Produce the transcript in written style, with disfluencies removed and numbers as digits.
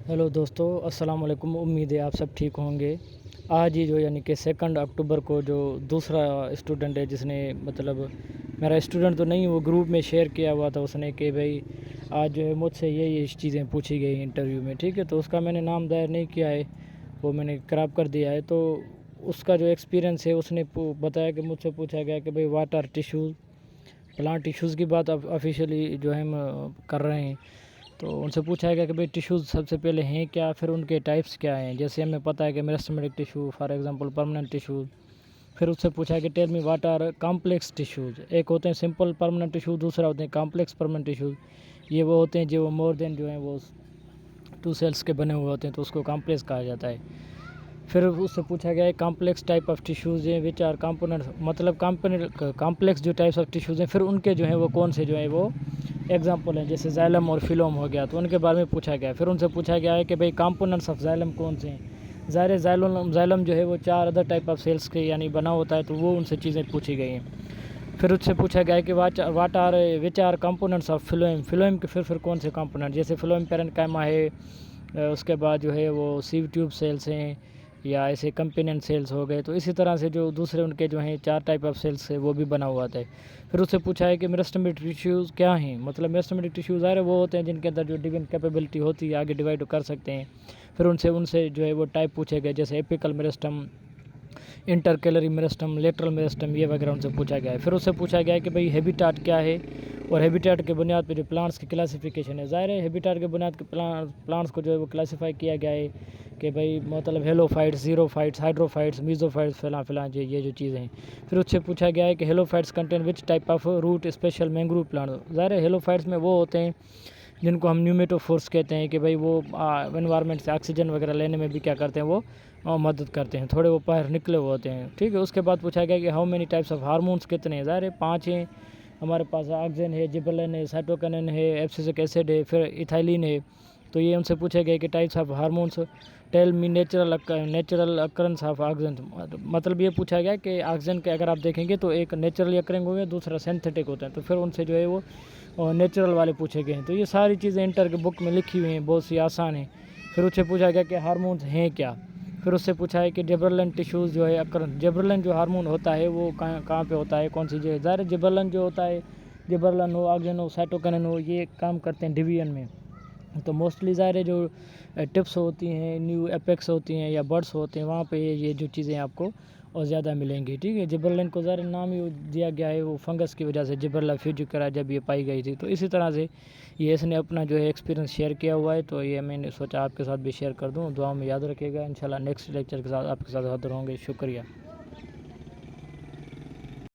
Hello दोस्तों, अस्सलाम वालेकुम। उम्मीद है आप सब ठीक होंगे। आज ही जो यानी कि 2 अक्टूबर को जो दूसरा स्टूडेंट है जिसने मतलब मेरा स्टूडेंट तो नहीं, वो ग्रुप में शेयर किया हुआ था उसने कि भाई आज जो है मुझसे ये चीज़ें पूछी गई इंटरव्यू में, ठीक है। तो उसका मैंने नाम दायर नहीं किया है, वो मैंने क्रॉप कर दिया है। तो उसका जो एक्सपीरियंस है उसने बताया कि मुझसे पूछा गया कि भाई what are tissues, plant tissues की बात ऑफिशियली जो है हम कर रहे हैं। तो उनसे पूछा गया कि भाई टिश्यूज़ सबसे पहले हैं क्या, फिर उनके टाइप्स क्या हैं। जैसे हमें पता है कि meristematic tissue, for example permanent tissues. फिर उससे पूछा कि tell me what are complex tissues. एक होते हैं सिंपल परमानेंट टिश्यू, दूसरा होते हैं कॉम्प्लेक्स परमानेंट टिश्यूज़। ये वो होते हैं जो मोर देन जो है वो 2 सेल्स के बने हुए होते हैं, तो उसको कॉम्प्लेक्स कहा जाता है। फिर उससे पूछा गया है कॉम्प्लेक्स टाइप ऑफ टिश्यूज़ हैं विच आर कंपोनेंट, मतलब कॉम्प्लेक्स जो टाइप्स ऑफ टिश्यूज़ हैं, फिर उनके जो है वो कौन से जो है वो एग्जांपल हैं। जैसे जाइलम और फिलोम हो गया, तो उनके बारे में पूछा गया है। फिर उनसे पूछा गया है कि भाई कंपोनेंट्स ऑफ जाइलम कौन से हैं। ज़ाहिर जाइलम जो है वो 4 अदर टाइप ऑफ सेल्स के यानी बना होता है, तो वो उनसे चीज़ें पूछी गई हैं। फिर उससे पूछा गया है कि what are which are components of phloem के फिर कौन से कंपोनेंट, जैसे फिलोएम पैरेन्काइमा है, उसके बाद जो है वो सीव ट्यूब सेल्स हैं, या ऐसे कंपेनियन सेल्स हो गए। तो इसी तरह से जो दूसरे उनके जो हैं 4 टाइप ऑफ सेल्स है वो भी बना हुआ था। फिर उससे पूछा है कि मेरिस्टेमेटिक टिश्यूज़ क्या हैं, मतलब मेरिस्टेमेटिक टिश्यूज़ है वो होते हैं जिनके अंदर जो डिविजन कैपेबिलिटी होती है, आगे डिवाइड कर सकते हैं। फिर उनसे जो है वो टाइप पूछे गए, जैसे apical meristem, intercalary meristem, lateral meristem, ये वगैरह उनसे पूछा गया है। फिर उससे पूछा गया है कि भाई हैबिटाट क्या है, और हैबिटाट के बुनियाद पर जो प्लांट्स की क्लासिफिकेशन है। ज़ाहिर है हैबिटाट के बुनियाद के प्लांट्स को जो है वो क्लासीफाई किया गया है कि भाई मतलब हेलोफाइट्स, ज़ीरोफाइट्स, हाइड्रोफाइट्स, मीज़ोफाइट्स, फलां ये जो चीज़ें हैं। फिर उससे पूछा गया है कि halophytes contain which type of root special mangrove plant. ज़ाहिर है हेलोफाइट्स में वो होते हैं जिनको हम न्यूमेटोफोर्स कहते हैं कि भाई वो एनवायरनमेंट से ऑक्सीजन वगैरह लेने में भी क्या करते हैं, वो मदद करते हैं, थोड़े वो बाहर निकले हुए होते हैं, ठीक है। उसके बाद पूछा गया कि how many types of hormones कितने हैं। ज़ाहिर है 5 हैं हमारे पास, ऑक्सिन है, जिबरेलिन है, साइटोकिनिन है, एब्सिसिक एसिड है, फिर इथाइलिन है। तो ये उनसे पूछे गए कि types of hormones tell me natural occurrence of oxygen. मतलब ये पूछा गया कि ऑक्सीजन के अगर आप देखेंगे तो एक नेचुरली अकरिंग हो गया, दूसरा सिंथेटिक होता है। तो फिर उनसे जो है वो नेचुरल वाले पूछे गए हैं। तो ये सारी चीज़ें इंटर के बुक में लिखी हुई हैं, बहुत सी आसान हैं। फिर उससे पूछा गया कि हार्मोन्स हैं क्या। फिर उससे पूछा है कि जिबरेलिन टिश्यूज़ जो है अकरन, जिबरेलिन जो हार्मोन होता है वो कहाँ पे होता है, कौन सी जगह। ज़ाहिर जिबरेलिन जो होता है, जिबरेलिन हो, ऑक्सिन हो, साइटोकिनिन हो, ये काम करते हैं डिवीजन में। तो मोस्टली ज़ाहिर है जो टिप्स होती हैं, न्यू एपेक्स होती हैं या बर्ड्स होते हैं, वहाँ पे ये जो चीज़ें आपको और ज़्यादा मिलेंगी, ठीक है। जिबरेलिन को ज़ाहिर नाम ही दिया गया है वो फंगस की वजह से, जिबरेला फ्यूजिकरा जब ये पाई गई थी। तो इसी तरह से ये इसने अपना जो है एक्सपीरियंस शेयर किया हुआ है, तो ये मैंने सोचा आपके साथ भी शेयर कर दूँ। दुआ में याद रखिएगा। इंशाल्लाह नेक्स्ट लेक्चर के साथ आपके साथ हाज़िर होंगे। शुक्रिया।